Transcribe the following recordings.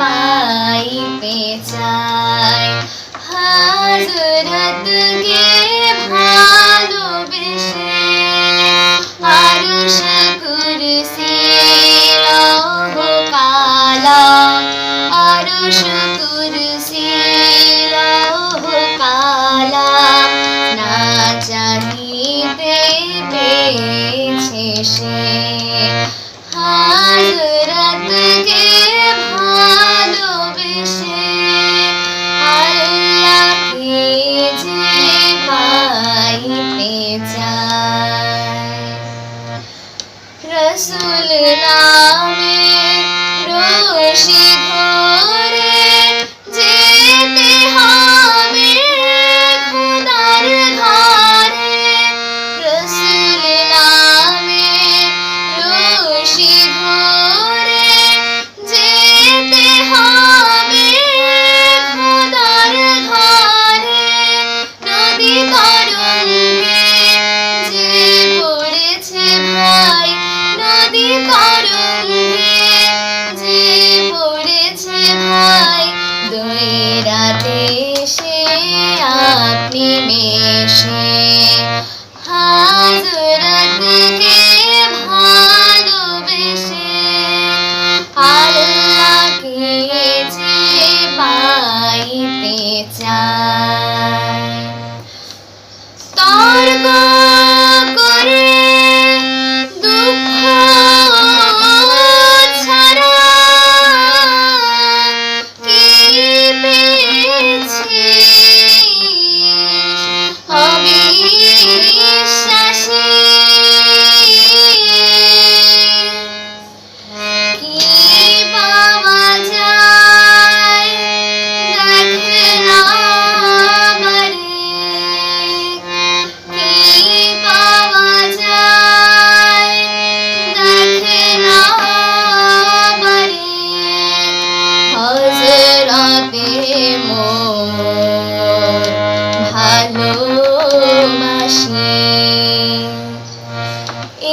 পাইতে চাই। হযরতকে ভালোবেসে আরশ কুরসি লৌহ কালাম, আরশ কুরসি লৌহ কালাম না চাহিতে পেয়েছে সে। হযরতকে ভালোবেসে আল্লাহকে যে পাইতে চায়। রসুল নামের রশি ধরে যেতে হবে খোদার ঘরে। রসুল নামের রশি ধরে যেতে হবে খোদার ঘরে। নদী তরঙ্গে যে পড়েছে ভাই, নদী তরঙ্গে যে পড়েছে ভাই, দৈরাতে সে আপনি মেশে। হযরতকে ভালোবেসে আল্লাহকে যে পাইতে চায়। তর্ক করে দুঃখ ছাড়া কি পেয়েছিস অবিশ্বাসী? কি পাওয়া যায় দেখ না বারে, কি পাওয়া যায় দেখ না বারে। হযরতে মোর ভালোবাসি,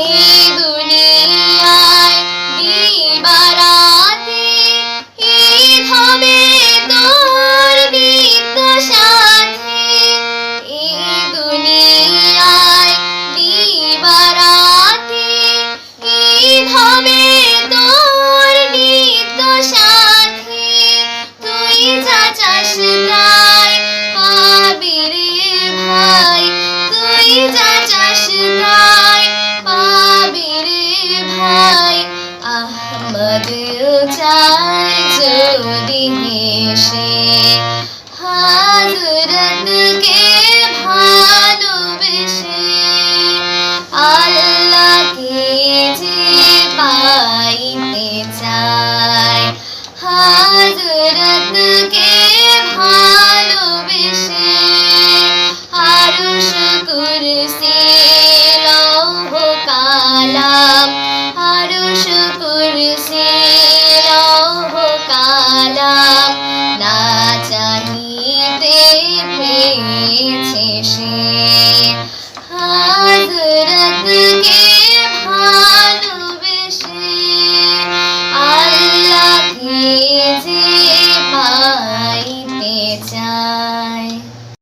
এই দুনিয়ায় দিবারাতে ঈদ হবে তোর নিত্য সাথী। এই দুনিয়ায় দিবারাতে ঈদ হবে তোর নিত্য সাথী। তুই যা চাস তাই পাবি রে ভাই, তুই যা চাস তাই পাবি রে ভাই। আহমদ চায় যদি হেসে হযরতকে ভালোবেসে আল্লাহকে যে পাইতে চায়। হযরতকে ভালোবেসে আরশ কুরসি লৌহ কালাম, আরশ কুরসি লৌহ কালাম না চাহিতে পেয়েছে সে। হযরতকে ভালোবেসে আল্লাহকে যে পাইতে চায়।